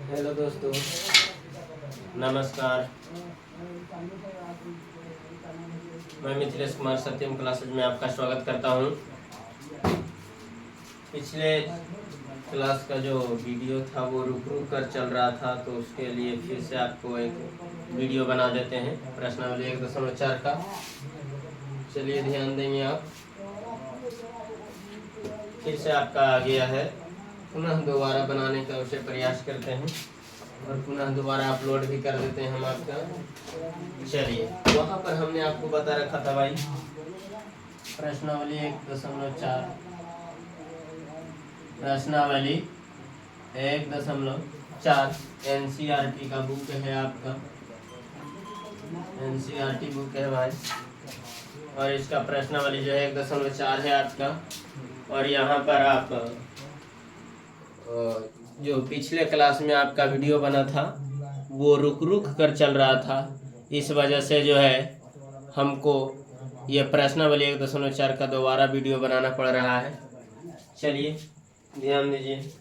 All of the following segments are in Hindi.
हेलो दोस्तों, नमस्कार। मैं मिथिलेश कुमार सत्यम क्लासेज में आपका स्वागत करता हूं। पिछले क्लास का जो वीडियो था वो रुक रुक कर चल रहा था, तो उसके लिए फिर से आपको एक वीडियो बना देते हैं प्रश्नावली 1.4 का। चलिए ध्यान देंगे आप। फिर से आपका आ गया है, पुनः दोबारा बनाने का उसे प्रयास करते हैं और पुनः दोबारा अपलोड भी कर देते हैं हम आपका। चलिए, वहाँ पर हमने आपको बता रखा था भाई, प्रश्नावली 1.4, प्रश्नावली 1.4 NCERT का बुक है आपका, NCERT बुक है भाई। और इसका प्रश्नावली जो है 1.4 है आपका। और यहाँ पर आप जो पिछले क्लास में आपका वीडियो बना था वो रुक रुक कर चल रहा था, इस वजह से जो है हमको ये प्रश्नावली 1.4 का दोबारा वीडियो बनाना पड़ रहा है। चलिए ध्यान दीजिए।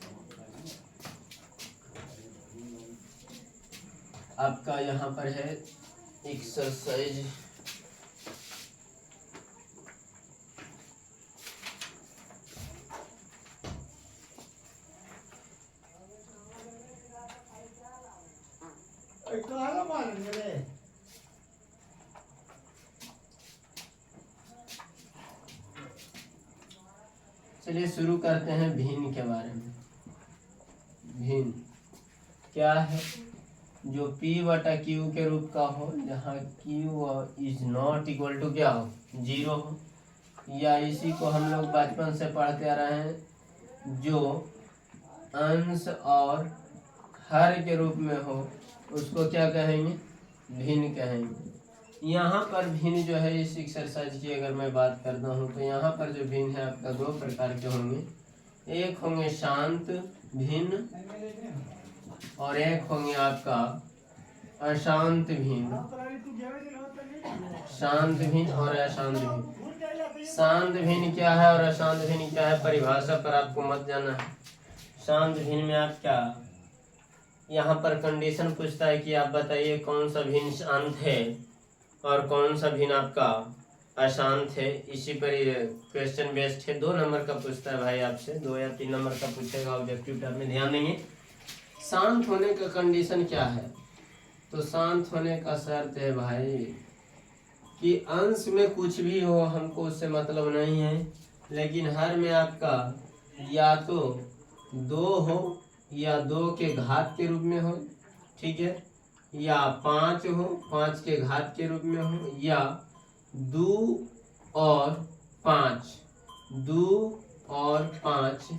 आपका यहाँ पर है एक्सरसाइज चलिए शुरू करते हैं भिन्न के बारे में। भिन्न क्या है? जो P/Q के रूप का हो, जहाँ Q is not equal to क्या हो, 0 हो, या इसी को हम लोग बचपन से पढ़ते आ रहे हैं, जो अंश और हर के रूप में हो उसको क्या कहेंगे, भिन्न कहेंगे। यहाँ पर भिन्न जो है इस एक्सरसाइज की अगर मैं बात करता हूँ तो यहाँ पर जो भिन्न है आपका 2 प्रकार के होंगे। एक होंगे शांत भिन्न और एक होंगे आपका अशांत भिन्न। शांत भिन्न और अशांत भिन्न। शांत भिन्न क्या है और अशांत भिन्न क्या है, परिभाषा पर आपको मत जाना है। शांत भिन्न में आप क्या, यहाँ पर कंडीशन पूछता है कि आप बताइए कौन सा भिन्न शांत है और कौन सा भिन्न आपका अशांत है। इसी पर ये क्वेश्चन बेस्ड है। 2 नंबर का पूछता है भाई आपसे, 2 या 3 नंबर का पूछेगा ऑब्जेक्टिव टाइप में, ध्यान देंगे। शांत होने का कंडीशन क्या है? तो शांत होने का शर्त है भाई कि अंश में कुछ भी हो हमको उससे मतलब नहीं है, लेकिन हर में आपका या तो 2 हो या 2 के घात के रूप में हो, ठीक है, या 5 हो, 5 के घात के रूप में हो, या 2 और 5, 2 और 5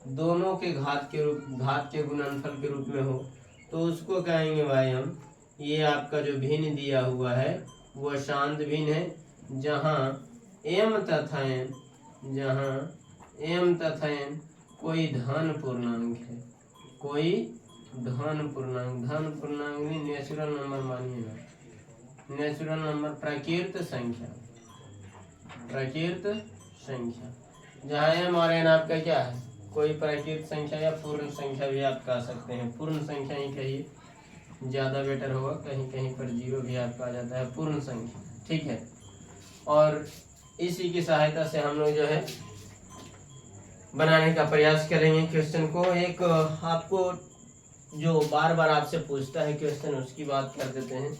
दोनों के घात के गुणनफल के रूप में हो, तो उसको कहेंगे भाई हम, ये आपका जो भिन्न दिया हुआ है वो शांत भिन्न है। जहाँ m तथा n कोई धन पूर्णांक है, कोई धन पूर्णांक नहीं, नेचुरल नंबर मानिएगा, नेचुरल नंबर, प्रकृत संख्या, जहाँ m और n आपका क्या है, कोई प्रकृत संख्या या पूर्ण संख्या भी आप कह सकते हैं। पूर्ण संख्या ही कहिए, ज़्यादा बेटर होगा, कहीं कहीं पर 0 भी आपका आ जाता है, पूर्ण संख्या, ठीक है। और इसी की सहायता से हम लोग जो है बनाने का प्रयास करेंगे क्वेश्चन को। एक आपको जो बार बार आपसे पूछता है क्वेश्चन, उसकी बात कर देते हैं।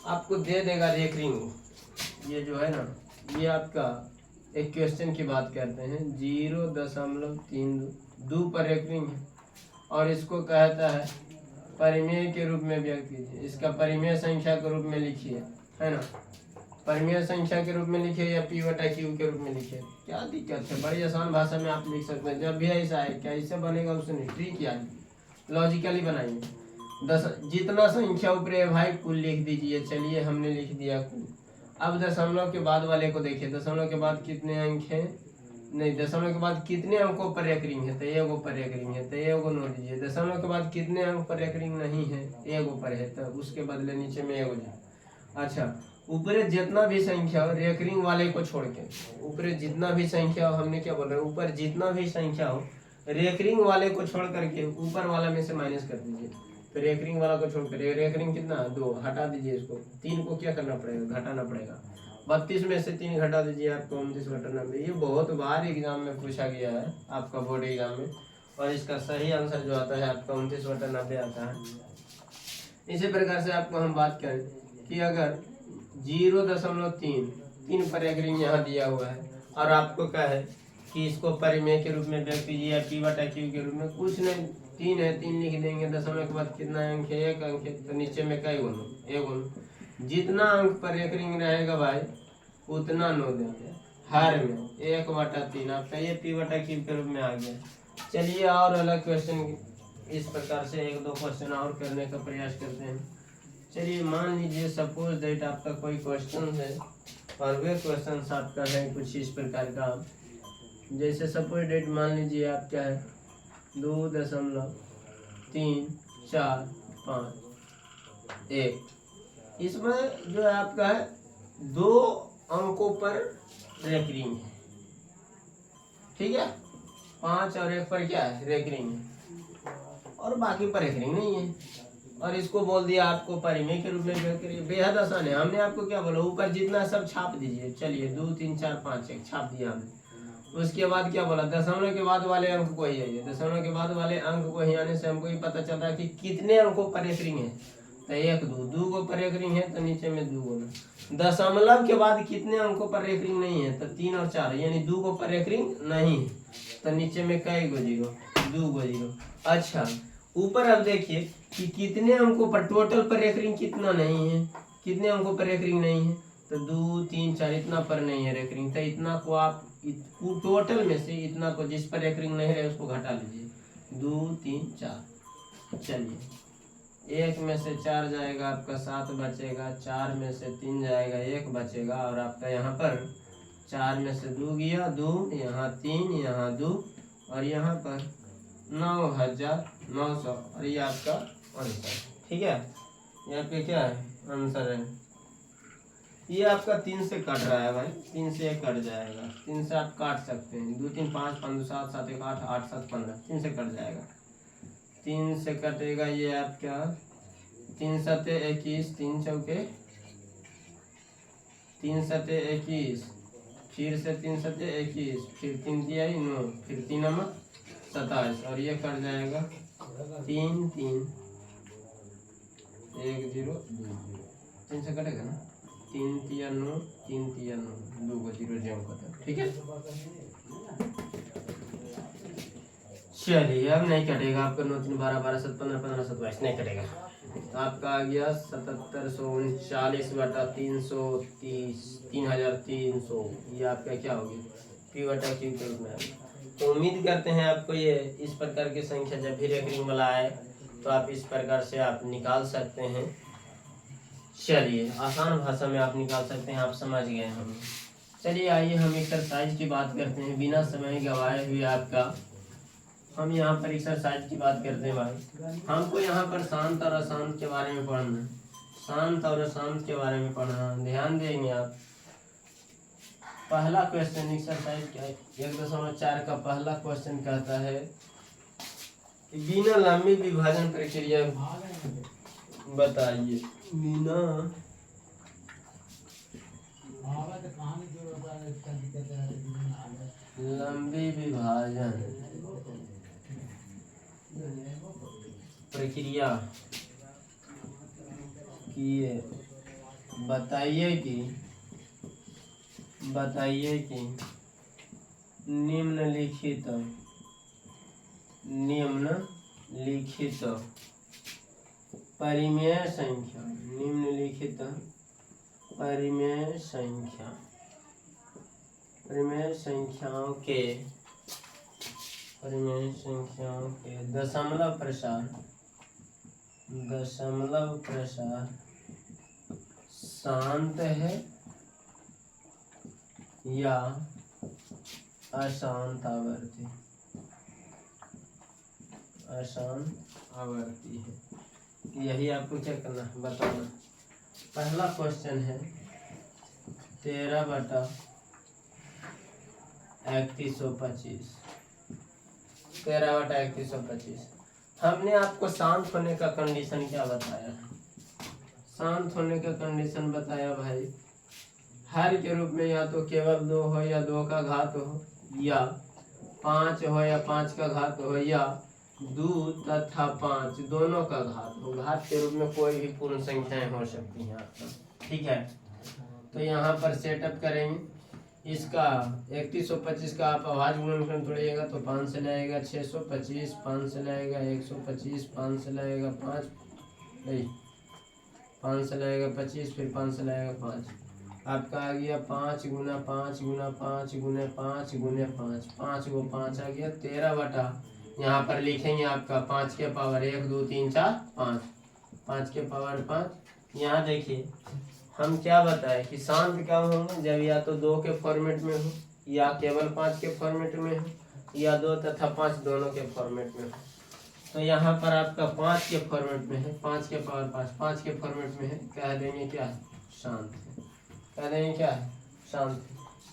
आपको दे देगा रेकरिंग, ये जो है ना, ये आपका एक क्वेश्चन की बात करते हैं, 0.32 पर रेकरिंग है और इसको कहता है परिमेय के रूप में व्यक्त कीजिए। इसका परिमेय संख्या के रूप में लिखिए, है ना, परिमेय संख्या के रूप में लिखिए या P/Q के रूप में लिखिए। क्या दिक्कत है, बड़ी आसान भाषा में आप लिख सकते हैं। जब भी ऐसा है क्या इससे बनेगा उसने ट्रिक याद, लॉजिकली बनाइए। जितना संख्या ऊपर है भाई कुल लिख दीजिए। चलिए हमने लिख दिया कुल। अब दशमलव के बाद वाले को देखिए, दशमलव के बाद कितने अंक हैं, नहीं दशमलव के बाद कितने अंकों पर एक रिंग है, तो एगो पर एक रिंग है, तो एगो नोट दीजिए। दशमलव के बाद कितने अंक पर एक रिंग नहीं है, एगो पर है, तो उसके बदले नीचे में एगो जाए। अच्छा, ऊपर जितना भी संख्या हो रेकरिंग वाले को छोड़ के, ऊपर जितना भी संख्या हो, हमने क्या बोल रहे हैं, ऊपर जितना भी संख्या हो रेकरिंग वाले को छोड़ करके ऊपर वाला में से माइनस कर दीजिए। तो रेकरिंग वाला को छोड़ कर रेकरिंग कितना 2 हटा दीजिए, इसको 3 को क्या करना पड़ेगा, घटाना पड़ेगा। 32 में से 3 घटा दीजिए, आपको 29/90। ये बहुत बार एग्जाम में पूछा गया है आपका बोर्ड एग्जाम में, और इसका सही आंसर जो आता है आपका 29/90 आता है। इसी प्रकार से आपको हम बात करें कि अगर 0.3 पर एक रिंग यहाँ दिया हुआ है और आपको क्या है कि इसको परिमेय के रूप में व्यक्त कीजिए या P/Q के रूप में, कुछ नहीं 3 है, 3 लिख देंगे। दशमलव के बाद कितना अंक है, 1 अंक है, तो नीचे में कई गुना, 1 गुना। जितना अंक पर एक रिंग रहेगा भाई उतना नो देंगे हर में 1/3। आपका ये P/Q के रूप में आ गया। चलिए और अलग क्वेश्चन इस प्रकार से 1-2 क्वेश्चन और करने का प्रयास करते हैं। चलिए मान लीजिए सपोज दैट आपका कोई क्वेश्चन है और वे क्वेश्चन आपका है कुछ इस प्रकार का, जैसे सपोज दैट मान लीजिए आप क्या है 2.345 इसमें जो है आपका है 2 अंकों पर रेकरिंग है, ठीक है, 5 और 1 पर क्या है रेकरिंग है और बाकी पर रेकरिंग नहीं है, और इसको बोल दिया आपको परिमेय के रूप में व्यक्त करिए। बेहद आसान है। हमने आपको क्या बोला, ऊपर जितना सब छाप दीजिए। चलिए 2 3 4 5 1 छाप दिया हमने। उसके बाद क्या बोला, दशमलव के बाद वाले अंक को ही आइए। दशमलव के बाद वाले अंक को ही आने से हमको ये पता चल रहा है कि कितने अंकों पर एक रिंग है, तो 1 2 को पर एक रिंग है, तो नीचे में 2 गुना। दशमलव के बाद कितने अंकों पर एक रिंग नहीं है, तो 3 और 4, यानी 2 को पर एक रिंग नहीं है, तो नीचे में कई गो 0, 2 गो 0। अच्छा, ऊपर अब देखिए कि कितने अंकों पर टोटल पर एक रिंग कितना नहीं है, कितने अंकों पर एक रिंग नहीं है, तो 2 3 4 इतना पर नहीं है एक रिंग, तो इतना को आप टोटल में से इतना को जिस पर एक रिंग नहीं रहे उसको घटा लीजिए। 2 3 4, चलिए 1 में से 4 जाएगा आपका 7 बचेगा, 4 में से 3 जाएगा 1 बचेगा, और आपका यहाँ पर 4 में से 2 गया 2, यहाँ 3, यहाँ 2, और यहाँ पर 9,900, और ये आपका आंसर, ठीक है। यहाँ पे क्या है आंसर है, ये आपका 3 से कट रहा है भाई, 3 से 1 कट जाएगा, 3 से आप काट सकते हैं, 2 3 5 5 2 7 7 1 8 8 7 15, 3 से कट जाएगा, 3 से कटेगा ये आपका 3 7 21, 3 चौके 3 7 21, फिर से 3 7 21, फिर 3 तिहाई 9, फिर 3 नमक 27, और ये कट जाएगा 3 3 1 0 2 0, 3 से कटेगा ना, 3 तिया 9, 3 तिया 9, 2 को 0 जो कटा, ठीक है। चलिए अब नहीं कटेगा आपका, 9 3 12 12 7 15 15 7 22 नहीं कटेगा। आपका आ गया 7739/330, 3300, ये आपका क्या होगी P/Q के रूप में आएगा। तो उम्मीद करते हैं आपको ये इस प्रकार की संख्या जब भी रेकरिंग वाला आए तो आप इस प्रकार से आप निकाल सकते हैं। चलिए आसान भाषा में आप निकाल सकते हैं, आप समझ गए हम। चलिए आइए हम एक्सरसाइज की बात करते हैं, बिना समय गवाए हुए आपका हम यहाँ पर एक्सरसाइज की बात करते हैं भाई। हमको यहाँ पर शांत और अशांत के बारे में पढ़ना है, शांत और अशांत के बारे में पढ़ना, ध्यान देंगे आप। पहला क्वेश्चन एक्सरसाइज क्या 1.4 का पहला क्वेश्चन कहता है कि बिना लंबी विभाजन प्रक्रिया बताइए। बिना लंबी विभाजन प्रक्रिया किए बताइए कि निम्नलिखित परिमेय संख्या, निम्नलिखित परिमेय संख्याओं के परिमेय संख्याओं के दशमलव प्रसार शांत है या अशांत आवर्ती है। यही आपको क्या करना है, बताना। पहला क्वेश्चन है 13/3125। 13/3125। हमने आपको शांत होने का कंडीशन क्या बताया है? शांत होने का कंडीशन बताया भाई, हर के रूप में या तो केवल 2 हो या 2 का घात हो, या 5 हो या 5 का घात हो, या 2 तथा 5 दोनों का घात हो। घात के रूप में कोई भी पूर्ण संख्याएं हो सकती हैं आपका, ठीक है। तो यहाँ पर सेटअप करेंगे इसका 3125 का आप आवाज गुणनखंड तोड़िएगा तो 5 से लाएगा 625, 5 से लाएगा 125, 5 से लाएगा 5 से लाएगा 25, फिर 5 से लाएगा 5। आपका आ गया 5 गुना 5 गुना 5 गुने 5 गुने 5, 5 को 5 आ गया 13 यहाँ पर लिखेंगे आपका 5 के पावर 1 2 3 4 5, 5 के पावर 5। यहाँ देखिए हम क्या बताए कि शांत क्या होंगे, जब या तो 2 के फॉर्मेट में हो, या केवल 5 के फॉर्मेट में हो, या 2 तथा 5 दोनों के फॉर्मेट में हो। तो यहाँ पर आपका 5 के फॉर्मेट में है, 5 के पावर 5 के फॉर्मेट में है, कह देंगे क्या है, शांत है। कह देंगे क्या है, शांत।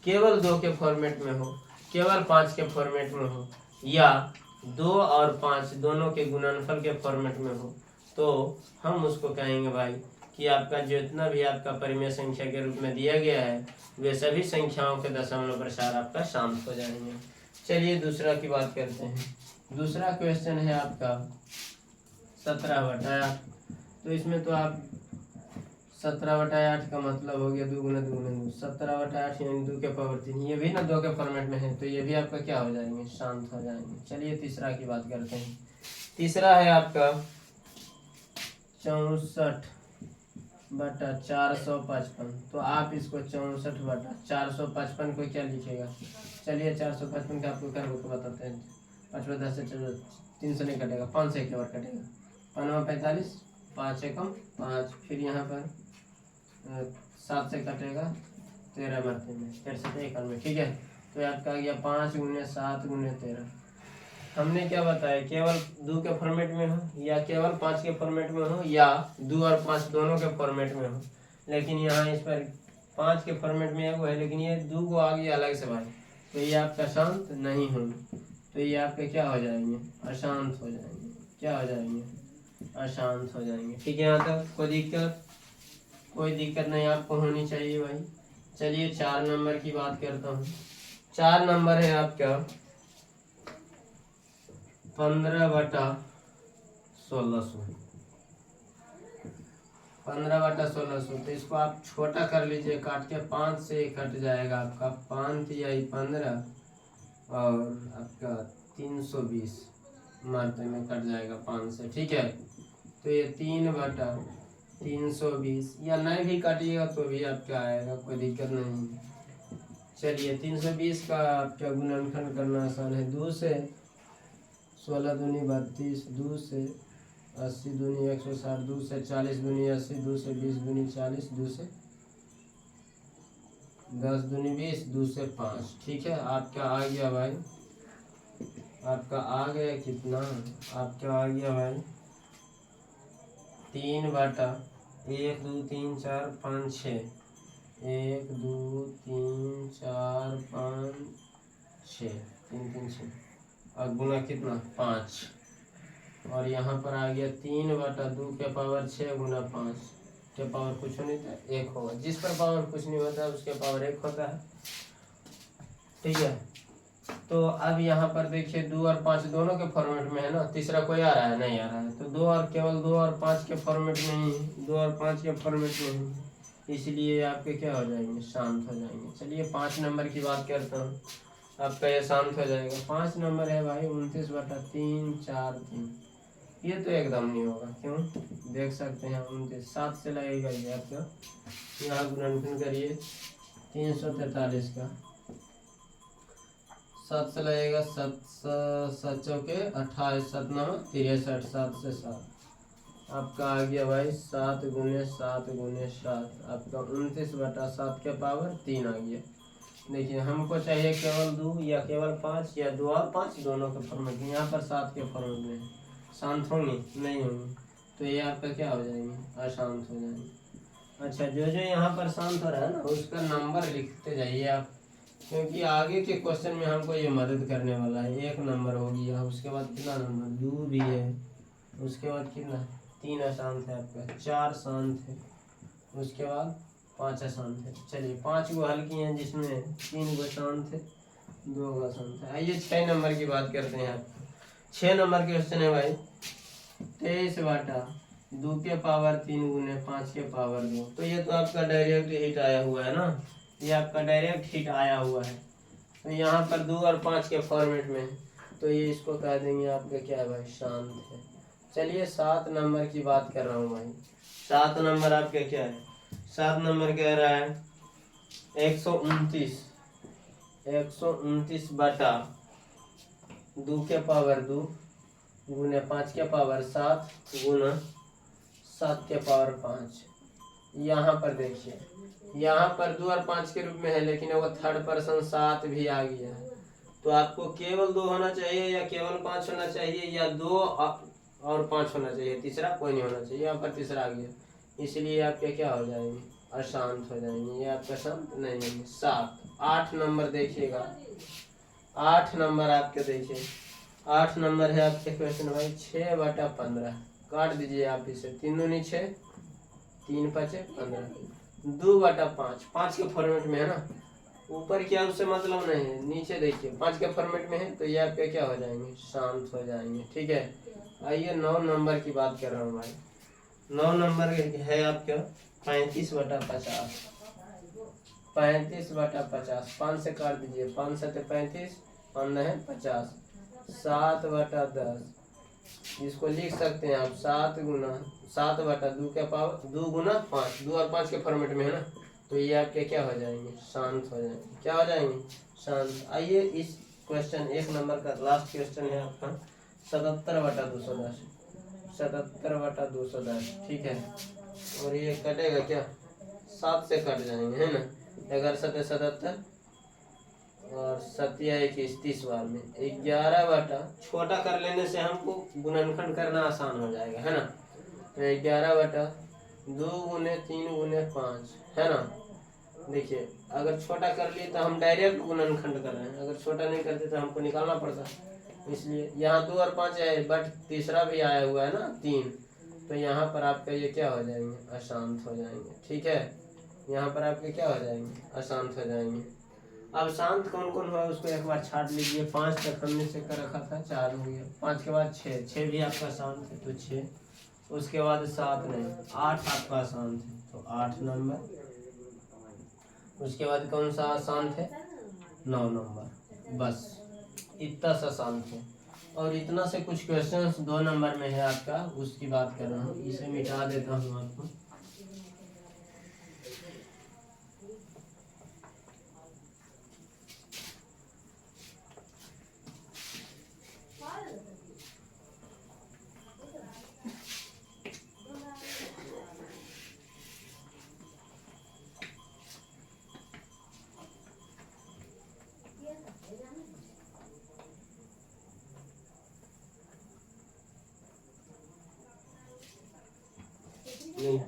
केवल 2 के फॉर्मेट में हो, केवल 5 के फॉर्मेट में हो, या 2 और 5 दोनों के गुणनफल के फॉर्मेट में हो, तो हम उसको कहेंगे भाई कि आपका जितना भी आपका परिमेय संख्या के रूप में दिया गया है वे सभी संख्याओं के दशमलव प्रसार आपका शांत हो जाएंगे। चलिए दूसरा की बात करते हैं। दूसरा क्वेश्चन है आपका 17/8। तो इसमें तो आप 17/8 का मतलब हो गया 2 गुना 2 गुना 2, 17/8 यानी 2 के पावर 3। ये भी ना 2 के फॉर्मेट में है, तो ये भी आपका क्या हो जाएंगे, शांत हो जाएंगे। चलिए तीसरा की बात करते हैं। तीसरा है आपका 64/455। तो आप इसको 64/455 को क्या लिखेगा, चलिए 455 का आपको कर बताते हैं। 5 × 10 से 3 से नहीं कटेगा, 5 से एक बार कटेगा, 5 × 45, 5 एकम 5, फिर यहाँ पर 7 से कटेगा 13 मरते में, 13 से 1 में, ठीक है। तो आपका आ गया 5 गुने 7 गुने 13। हमने क्या बताया, केवल 2 के फॉर्मेट में हो, या केवल 5 के फॉर्मेट में हो, या 2 और 5 दोनों के फॉर्मेट में हो। लेकिन यहाँ इस पर 5 के फॉर्मेट में है, लेकिन ये 2 को आ गया अलग से भाई, तो ये आपका शांत नहीं होंगे। तो ये आपके क्या हो जाएंगे, अशांत हो जाएंगे। क्या हो जाएंगे, अशांत हो जाएंगे। ठीक है, यहाँ तक कोई दिक्कत नहीं आपको होनी चाहिए भाई। चलिए 4 नंबर की बात करता हूँ। 4 नंबर है आपका 15/1600। 15/1600। तो इसको आप छोटा कर लीजिए काट के, 5 से कट जाएगा आपका 5 या 15, और आपका 320 मारते में कट जाएगा 5 से, ठीक है। तो ये 3/320, या नहीं भी काटिएगा तो भी आपका आएगा, कोई दिक्कत नहीं। चलिए 320 का आपका गुणनखंड करना आसान है। 2 से 16 दूनी 32, 2 से 80 दूनी 160, 2 से 40 दूनी 80, 2 से 20 दूनी 40, 2 से 10 दूनी 20, 2 से 5, ठीक है। आपका आ गया भाई, आपका आ गया कितना, आपका आ गया भाई 3/1 2 3 4 5 6, 1 2 3 4 5 6, 3 3 6, और गुना कितना 5, और यहाँ पर आ गया 3/2 के पावर 6 गुना 5 के पावर कुछ नहीं था, 1 होगा। जिस पर पावर कुछ नहीं होता उसके पावर 1 होता है, ठीक है। तो अब यहाँ पर देखिए 2 और 5 दोनों के फॉर्मेट में है ना, तीसरा कोई आ रहा है, नहीं आ रहा है। तो 2 और केवल 2 और 5 के फॉर्मेट में ही, 2 और 5 के फॉर्मेट में ही, इसलिए आपके क्या हो जाएंगे, शांत हो जाएंगे। चलिए 5 नंबर की बात करता हूँ, आपका ये शांत हो जाएगा। 5 नंबर है भाई 29/343। ये तो एकदम नहीं होगा, क्यों, देख सकते हैं 29, 7 से लगेगा ये आपका। यहाँ गुणनखंड करिए 343 का, 7 से लगेगा, 7 7 चौके 28, 7 9 63, 7 से 7 आपका आ गया भाई 7 गुने 7 गुने 7 आपका 29/7 के पावर 3 आ गया। देखिए हमको चाहिए केवल 2 या केवल 5 या 2 और 5 दोनों के फॉर्मेट में। यहाँ पर 7 के फॉर्मेट में शांत होंगी नहीं होंगी, तो ये आपका क्या हो जाएंगे, अशांत हो जाएंगे। अच्छा, जो जो यहाँ पर शांत हो रहा है ना उसका नंबर लिखते जाइए आप, क्योंकि आगे के क्वेश्चन में हमको ये मदद करने वाला है। 1 नंबर हो गया, उसके बाद कितना नंबर 2 भी है, उसके बाद कितना 3 अशांत है आपका, 4 शांत है, उसके बाद 5 अशांत है। चलिए 5 गो हल किए हैं जिसमें 3 गो शांत है, 2 गो अशांत है। आइए 6 नंबर की बात करते हैं आप। 6 नंबर के क्वेश्चन है भाई 23/2 के पावर 3 गुने 5 के पावर 2। तो ये तो आपका डायरेक्ट हिट आया हुआ है ना, ये आपका डायरेक्ट हिट आया हुआ है। तो यहाँ पर 2 और 5 के फॉर्मेट में है, तो ये इसको कह देंगे आपका क्या है भाई, शांत है। चलिए 7 नंबर की बात कर रहा हूँ भाई। 7 नंबर आपका क्या है, 7 नंबर कह रहा है 129/2 के पावर 2 गुने 5 के पावर 7 गुना 7 के पावर 5। यहाँ पर देखिए, यहाँ पर 2 और 5 के रूप में है, लेकिन वो थर्ड पर्सन 7 भी आ गया है। तो आपको केवल 2 होना चाहिए या केवल 5 होना चाहिए या 2 और 5 होना चाहिए, तीसरा कोई नहीं होना चाहिए। यहाँ पर तीसरा आ गया, इसलिए आपके क्या हो जाएंगे, अशांत हो जाएंगे। ये आपका शांत नहीं होंगे। 7 8 नंबर देखिएगा, 8 नंबर आपके देखिए, 8 नंबर है आपके क्वेश्चन भाई 6/15। काट दीजिए आप इसे, 3 दूनी 6, 3 5 15, 2/5 5 के फॉर्मेट में है ना, ऊपर क्या उससे मतलब नहीं है, नीचे देखिए 5 के फॉर्मेट में है, तो ये आपके क्या हो जाएंगे, शांत हो जाएंगे। ठीक है, आइए 9 नंबर की बात कर रहा हूँ भाई। 9 नंबर है आपका 35/50। 35/50 5 से काट दीजिए, 5 7 35, 15 है 50, 7/10। इसको लिख सकते हैं आप 7/2 के पावर 2 गुना 5, 2 और 5 के फॉर्मेट में है ना, तो ये आपके क्या हो जाएंगे, शांत हो जाएंगे। क्या हो जाएंगे, शांत। आइए इस क्वेश्चन 1 नंबर का लास्ट क्वेश्चन है आपका 77/210। 77/210 ठीक है, और ये कटेगा क्या, 7 से कट जाएंगे है ना, 11 7 77 और 7 21 30 बार में 11 छोटा कर लेने से हमको गुणनखंड करना आसान हो जाएगा है ना। तो 11/2 गुने 3 गुने 5 है ना। देखिए अगर छोटा कर लिए तो हम डायरेक्ट गुणनखंड कर रहे हैं, अगर छोटा नहीं करते तो हमको निकालना पड़ता, इसलिए यहाँ 2 और 5 है, बट तीसरा भी आया हुआ है ना 3, तो यहाँ पर आपका ये क्या हो जाएंगे, अशांत हो जाएंगे। ठीक है, यहाँ पर आपके क्या हो जाएंगे, अशांत हो जाएंगे। अब शांत कौन कौन हुआ उसको एक बार छाट लीजिए। 5 तक हमने चेक कर रखा था, 4 हो गया। 5 के बाद 6 भी आपका शांत है, तो 6। उसके बाद 7 नहीं, 8 आपका शांत है, तो 8 नंबर। उसके बाद कौन सा शांत है, 9 नंबर। बस इतना सा शांत है। और इतना से कुछ क्वेश्चंस 2 नंबर में है आपका, उसकी बात कर रहा हूँ। इसे मिटा देता हूँ आपको। नहीं,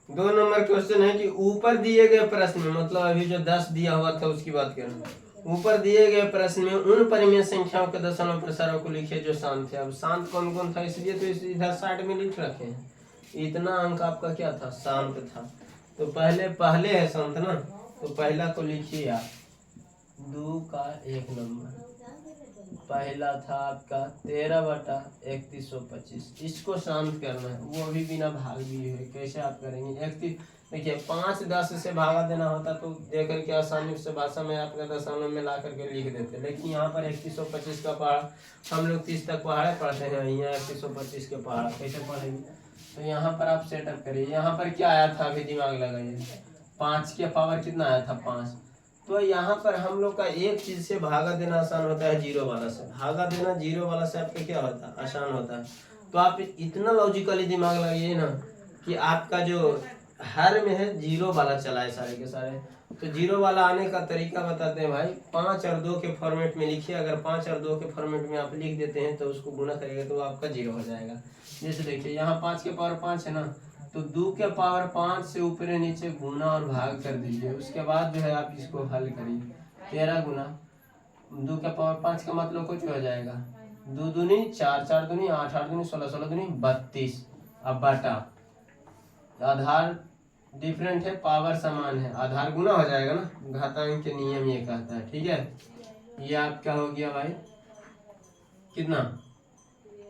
2 नंबर क्वेश्चन है कि ऊपर दिए गए प्रश्न में, मतलब अभी जो 10 दिया हुआ था उसकी बात कर रहा हूँ। ऊपर दिए गए प्रश्न में उन परिमेय संख्याओं के दशमलव प्रसारों को लिखिए जो शांत थे। अब शांत कौन कौन था, इसलिए तो इधर साइड में लिख रखे हैं। इतना अंक आपका क्या था, शांत था। तो पहले है शांत ना, तो पहला को लिखिए आप 2 का 1 नंबर। पहला था आपका 13/3125। इसको शांत करना है, वो भी बिना भाग दिए हुए। कैसे आप करेंगे, 31 देखिए 5 10 से भागा देना होता तो देख करके आसानी से भाषा में आपका दशमलव में ला करके लिख देते, लेकिन यहाँ पर 3125 का पहाड़ हम लोग 30 तक पहाड़े पढ़ते हैं, यहाँ 3125 के पहाड़ कैसे पढ़ेंगे। तो यहाँ पर आप सेटअप करिए। यहाँ पर क्या आया था, अभी दिमाग लगाइए। 5 के पावर कितना आया था, 5, तो यहाँ पर हम लोग का एक चीज से भागा देना आसान होता है, जीरो वाला से भागा देना, जीरो वाला से आपका क्या होता है, आसान होता है। तो आप इतना लॉजिकली दिमाग लगाइए ना कि आपका जो हर में है जीरो वाला चला है सारे के सारे। तो जीरो वाला आने का तरीका बताते हैं भाई, 5 और 2 के फॉर्मेट में लिखिए। अगर 5 और 2 के फॉर्मेट में आप लिख देते हैं तो उसको गुना करेंगे तो आपका जीरो हो जाएगा। जैसे देखिए यहाँ 5 के पावर 5 है ना, तो 2 के पावर 5 से ऊपर नीचे गुना और भाग कर दीजिए। उसके बाद जो है आप इसको हल करिए, 13 गुना 2 के पावर 5 का मतलब कुछ हो जाएगा 2 दूनी 4, 4 दूनी 8, 8 दूनी 16, 16 दूनी 32। अब बटा आधार डिफरेंट है, पावर समान है, आधार गुना हो जाएगा ना, घातांक के नियम ये कहता है। ठीक है, ये आपका हो गया भाई कितना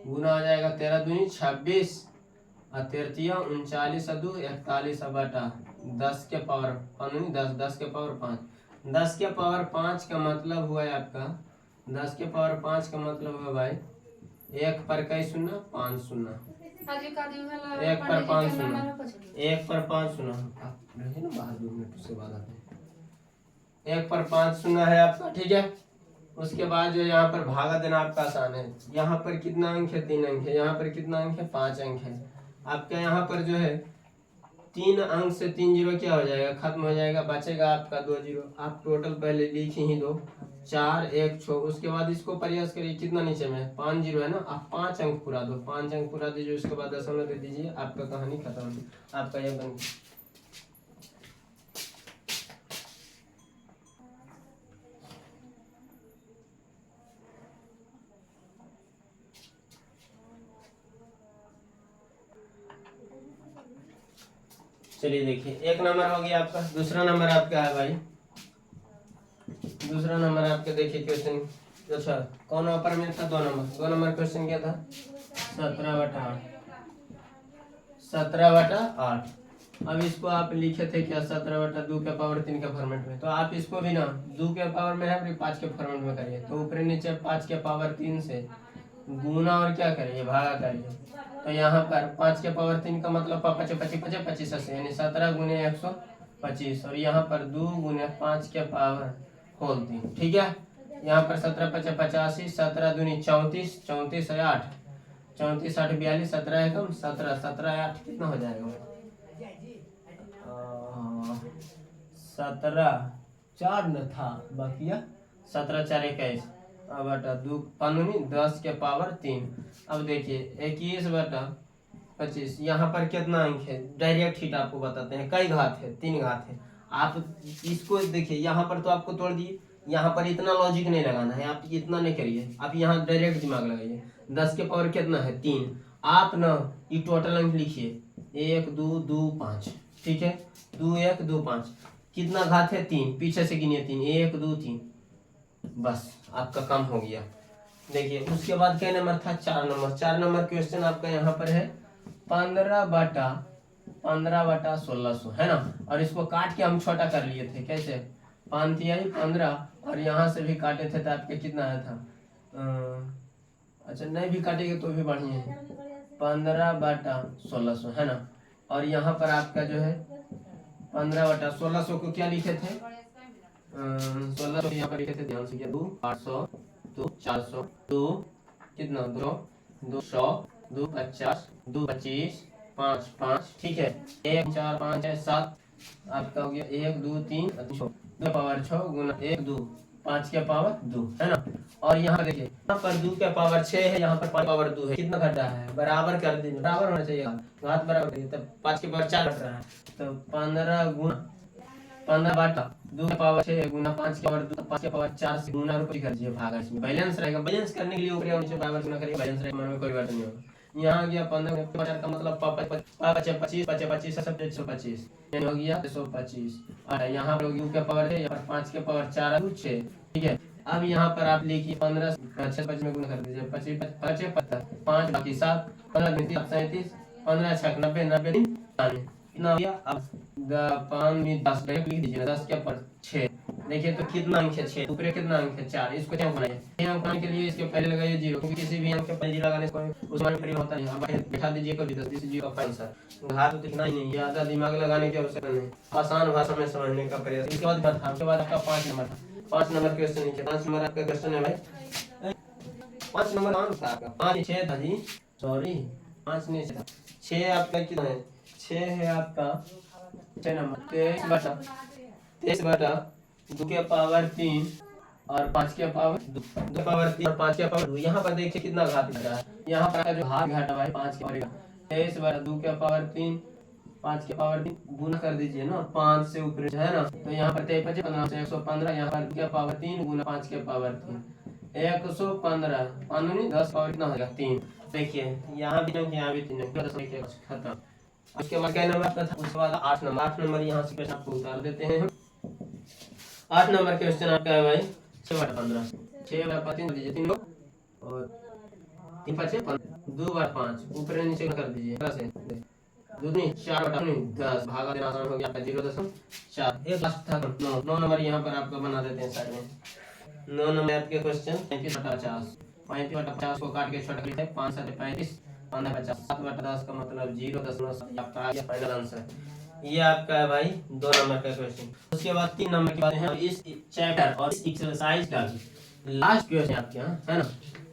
गुना हो जाएगा, 13 दूनी 26 और 13 39 और 2 41 बटा 10 के पावर 5 10, 10 के पावर 5, 10 के पावर 5 का मतलब हुआ है आपका, 10 के पावर 5 का मतलब हुआ भाई 1 पर कई शून्य 5 शून्य, 1 पर 5 शून्य, 1 पर 5 शून्य, रहिए ना बाहर 2 मिनट उसके बाद आते हैं। 1 पर 5 शून्य है आपका। ठीक है, उसके बाद जो यहाँ पर भागा देना आपका आसान है। यहाँ पर कितना अंक है, 3 अंक है। यहाँ पर कितना अंक है, 5 अंक है। आपका यहाँ पर जो है 3 अंक से 3 जीरो क्या हो जाएगा, खत्म हो जाएगा, बचेगा आपका 2 जीरो। आप टोटल पहले लिख ही दो, 4 1 6। उसके बाद इसको प्रयास करिए, कितना नीचे में 5 जीरो है ना, आप 5 अंक पूरा दो, 5 अंक पूरा दीजिए। उसके बाद दशमलव दे दीजिए, आपका कहानी खत्म, आपका यह बन गया। चलिए देखिए, एक नंबर हो गया आपका। दूसरा नंबर आपका है भाई, दूसरा नंबर आपका देखिए क्वेश्चन। अच्छा कौन ऊपर में था, 2 नंबर। 2 नंबर क्वेश्चन क्या था, 17/8, 17/8। अब इसको आप लिखे थे क्या, 17/2 के पावर 3 के फॉर्मेट में। तो आप इसको भी ना 2 के पावर में है, 5 के फॉर्मेट में करिए। तो ऊपर नीचे 5 के पावर 3 से गुना और क्या करिए, भागा करिए। तो यहाँ पर 5 के पावर 3 का मतलब 25 25 25 25 80, यानी 17 गुने 125। और यहाँ पर 2 गुने 5 के पावर होल 3। ठीक है, यहाँ पर 17 25 85, 17 दूनी 34, 34 है 8, 34 8 42, 17 है कम 17, 17 8 कितना हो जाएगा, 17 4 न था बाकी, 17 4 21 बटा 2 5 10 के पावर 3। अब देखिए 21 बटा 25, यहाँ पर कितना अंक है, डायरेक्ट हिट आपको बताते हैं, कई घात है, 3 घात है। आप इसको देखिए, यहाँ पर तो आपको तोड़ दिए, यहाँ पर इतना लॉजिक नहीं लगाना है, आप इतना नहीं करिए, आप यहाँ डायरेक्ट दिमाग लगाइए। 10 के पावर कितना है 3, आप ना ये टोटल अंक लिखिए 1 2 2 5। ठीक है, 2 1 2 5, कितना घात है 3, पीछे से गिनिए 3 1 2 3, बस आपका काम हो गया। देखिए उसके बाद क्या नंबर था, 4 नंबर। 4 नंबर क्वेश्चन आपका यहाँ पर है 15 बटा 1600 है ना। और इसको काट के हम छोटा कर लिए थे, कैसे 5 तिहाई 15, और यहाँ से भी काटे थे तो आपके कितना आया था, अच्छा नहीं भी काटेंगे तो भी बढ़िया है, 15 बटा 1600 है ना। और यहाँ पर आपका जो है 15 बटा 1600 को क्या लिखे थे, 1600 यहाँ पर लिखे थे, ध्यान से 2 800 2 400 2 कितना 2 200 2 50 2 25 5 5। ठीक है, 1 4 5 6 7 आपका हो गया 1 2 3 2 पावर 6 गुना 1 2 5 के पावर 2 है ना। और यहाँ देखिए, यहाँ पर 2 के पावर 6 है, यहाँ पर 5 पावर 2 है, कितना घटा है, बराबर कर दीजिए, बराबर होना चाहिए, घात बराबर है, तब 5 के पावर 4 घट रहा है। तो 15 गुना 15 बटा 2 के पावर 6 गुना 5 के पावर 2, 5 के पावर 4 से गुना और कर दीजिए, भागा, इसमें बैलेंस रहेगा। बैलेंस करने के लिए ऊपर और नीचे बराबर गुना करिए, बैलेंस रहेगा, में कोई बात नहीं होगा। यहाँ गया 15 का मतलब 25 25 सब 125, यानी हो गया 125। और यहाँ पर 2 के पावर है, यहाँ पर 5 के पावर 4 6। ठीक है, अब यहाँ पर आप लिखिए 15 25 में गुना कर दीजिए, 25 5 बाकी 7 15 37 15 6 90 90 कितना हो गया। अब 5 में 10 लिख दीजिए, 10 के पावर 6 देखिए तो कितना अंक है 6, ऊपर कितना अंक है 4, इसको क्या बनाइए 6 अंक बनाने के लिए इसके पहले लगाइए 0, क्योंकि किसी भी अंक के पहले 0 लगाने से उस मान परिवर्तन होता नहीं। अब बैठा दीजिए कभी 10 0 का आंसर घात तो दिखना ही नहीं, ज्यादा दिमाग लगाने की आवश्यकता नहीं, आसान भाषा में समझने का प्रयास। इसके बाद आपका 5 नंबर था, 5 नंबर क्वेश्चन नीचे 5 नंबर आपका क्वेश्चन है भाई 5 नंबर कौन सा आपका 5 6 था जी, सॉरी 5 नहीं था 6 आपका कितना है 6 है आपका 6 नंबर 23 बटा 2 के पावर 3 और 5 के पावर 2 2 पावर 3 और 5 के पावर 2। यहाँ पर देखिए कितना घात घटा है, यहाँ पर जो हाथ घटा हुआ है 5 के पावर 23 बटा 2 के पावर 3 5 के पावर 3 गुना कर दीजिए ना, 5 से ऊपर है ना, तो यहाँ पर 23 15 से 115, यहाँ पर 2 के पावर 3 गुना 5 के पावर 3 115 पानी 10 पावर कितना हो जाएगा 3। देखिए यहाँ भी नहीं यहाँ भी 3 खत्म। उसके बाद क्या नंबर का था, उसके बाद 8 नंबर यहाँ से क्वेश्चन आपको उतार देते हैं हम। 8 नंबर क्वेश्चन आपका है भाई 6 बटा 15 6 बटा 3 दीजिए 3 लोग और 3 5 2 बटा 5 ऊपर नीचे कर दीजिए से 2 नहीं 4 बटा 10 भागा देना आसान हो गया आपका 0.4। एक लास्ट था 9 नंबर यहाँ पर आपको बना देते हैं साइड में। 9 नंबर आपके क्वेश्चन 35 बटा 50 35 बटा 50 को काट के छोटा लिखते हैं 5 7 35 15 50 7 बटा 10 का मतलब 0.7 आपका आ गया फाइनल आंसर। ये आपका है भाई 2 नंबर का क्वेश्चन। उसके बाद 3 नंबर की बात है इस चैप्टर और इस एक्सरसाइज का लास्ट क्वेश्चन आपके यहाँ है ना,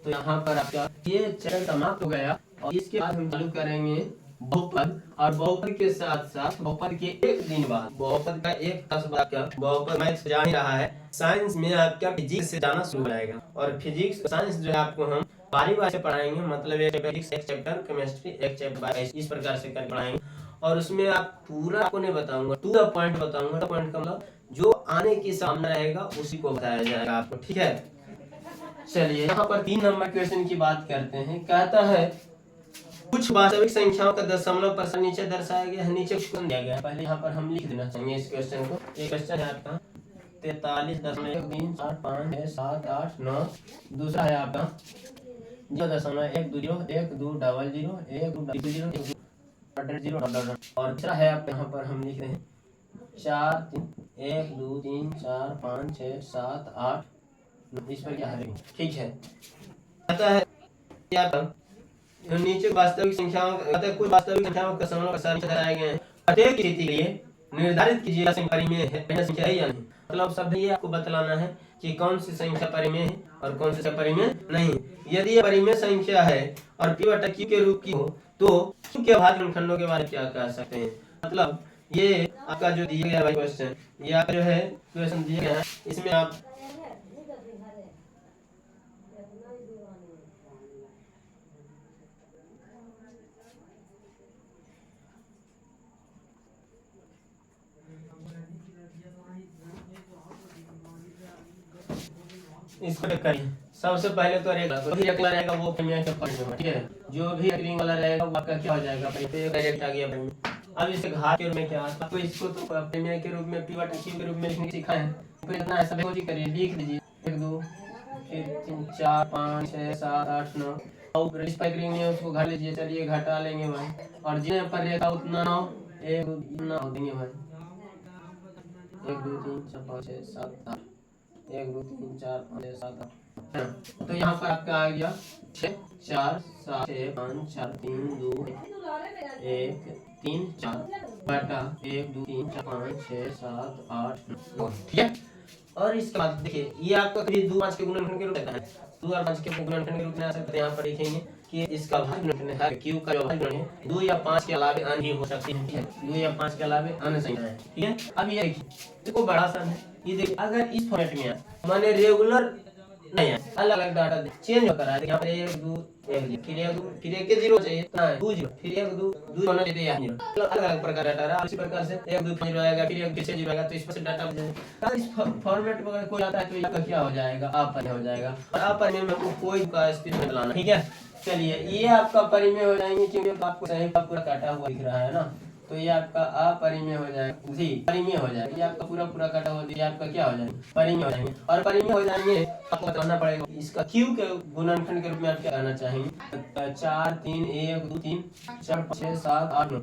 तो यहाँ पर आपका ये चैप्टर समाप्त हो गया और इसके बाद हम चालू करेंगे बहुपद और बहुपद के साथ साथ बहुपद के एक दिन बाद बहुपद का एक बहुपद मैथ जा ही रहा है, साइंस में आपका फिजिक्स से जाना शुरू हो जाएगा और फिजिक्स साइंस जो है आपको हम बारी से पढ़ाएंगे, मतलब एक चैप्टर केमिस्ट्री एक चैप्टर इस प्रकार से कर पढ़ाएंगे और उसमें आप पूरा आपको नहीं बताऊंगा, टू द पॉइंट बताऊंगा। पॉइंट का मतलब जो आने की सामने रहेगा उसी को बताया जाएगा आपको, ठीक है। चलिए यहाँ पर 3 नंबर क्वेश्चन की बात करते हैं। कहता है कुछ वास्तविक संख्याओं का दशमलव % नीचे दर्शाया गया है, नीचे कुछ दिया गया है, पहले यहाँ पर हम लिख देना चाहिए इस क्वेश्चन को। एक क्वेश्चन है आपका 43.1 दूसरा है आपका 0.120 और तीसरा है आप यहाँ पर हम लिख रहे हैं 4 1 2 3 4 5 6 7 8 इस पर क्या है, ठीक है। कहता है क्या नीचे वास्तविक संख्याओं कुछ वास्तविक संख्याओं का दशमलव का नीचे दर्शाए गए हैं, प्रत्येक स्थिति के लिए निर्धारित कीजिए संख्या संख्या है या नहीं। मतलब शब्द ये आपको बतलाना है कि कौन सी संख्या परिमेय है और कौन सी संख्या परिमेय नहीं। यदि ये परिमेय संख्या है और p बटा q के रूप की हो तो q के अभाज्य खंडों के बारे में क्या कह सकते हैं। मतलब ये आपका जो दिया गया क्वेश्चन, ये आपका जो है क्वेश्चन दिया गया है, इसमें आप इसको करिए। सबसे पहले तो रेगुलर रहेगा वो परिमेय के फॉर्म में, ठीक है। जो भी रिंग वाला रहेगा वो आपका क्या हो जाएगा डायरेक्ट आ गया परिमेय। अब इसे घात के रूप में क्या आपको इसको तो परिमेय के रूप में p बटा q के रूप में लिखने सीखा है, फिर इतना ऐसा बेहोजी करिए, लिख लीजिए 1 2 3 4 5 6 7 8 9 और इस पर रिंग है उसको घटा लीजिए। चलिए घटा लेंगे भाई और जितने पर रहेगा उतना 9 1 2 3 9 देंगे भाई 1 2 3 4 5 6 7 8 1 2 3 4 5 6 7 8। तो यहाँ पर आपका आ गया 6 4 7 6 5 4 3 2 1 3 4 बटा 1 2 3 4 5 6 7 8 9, ठीक है। और इसके बाद देखिए ये आपका कभी 2 5 के गुणनखंड के रूप में है, 2 और 5 के गुणनखंड के रूप में आ सकते हैं। यहाँ पर देखेंगे कि इसका भाज्य है q का जो भाज्य है 2 या 5 के अलावे अन्य भी हो सकती है, ठीक है। 2 या 5 के अलावे अन्य संख्या है, ठीक है। अब ये देखिए इसको बड़ा सा है, ये देखिए अगर इस फॉर्मेट में है माने रेगुलर नहीं है, अलग अलग डाटा चेंज होकर है। यहाँ पर 1 2 1 फिर 1 के 0 चाहिए तो 2 0 फिर 1 2 2 होना चाहिए यहाँ 0, अलग अलग प्रकार डाटा रहा। इसी प्रकार से 1 2 5 आएगा फिर 1 6 0 आएगा, तो इस पर से डाटा हो जाएगा। इस फॉर्मेट में अगर कोई आता है तो इसका क्या हो जाएगा अपरिमेय हो जाएगा और अपरिमेय में आपको कोई का स्थिति में लाना, ठीक है। चलिए ये आपका परिमेय हो जाएंगे क्योंकि आपको सही का पूरा काटा हुआ दिख रहा है ना, तो ये आपका अपरिमेय हो जाएगा, जी परिमेय हो जाएगा। ये आपका पूरा पूरा कटा हुआ ये आपका क्या हो जाएगा, परिमेय हो जाएंगे। और परिमेय हो जाएंगे आपको बताना पड़ेगा इसका क्यू के गुणनखंड के रूप में आप क्या करना चाहेंगे, 4 3 1 2 3 4 5 6 7 8 9।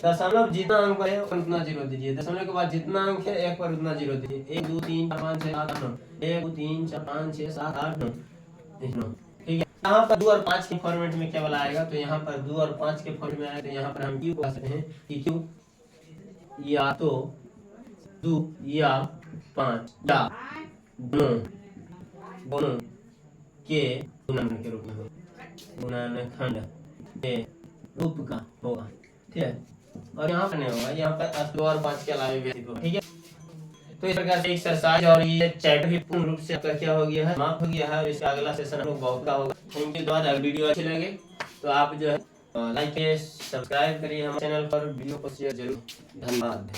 दशमलव जितना अंक है उतना जीरो दीजिए, दशमलव के बाद जितना अंक है एक पर उतना जीरो दीजिए। 1 2 3 4 5 6 7 8 9, 1 2 3 4 5 6 7 8 9, ठीक है। यहाँ पर 2 और 5 के फॉर्मेट में केवल आएगा, तो यहाँ पर 2 और 5 के फॉर्मेट में आएगा, तो यहाँ पर हम क्यू कह सकते हैं कि क्यू या तो 2 या 5 या दोनों के गुणनखंड के रूप में होगा, गुणनखंड के रूप का होगा, ठीक है। और यहाँ पर नहीं होगा, यहाँ पर 2 और 5 के अलावे भी होगा, ठीक है। तो इस प्रकार से एक्सरसाइज और ये चैप्टर भी पूर्ण रूप से आपका क्या हो गया है, समाप्त हो गया है। और इसका अगला सेशन हम लोग बहुत का होगा। उनके बाद अगर वीडियो अच्छे लगे तो आप जो है लाइक करिए, सब्सक्राइब करिए हमारे चैनल पर, वीडियो को शेयर जरूर। धन्यवाद।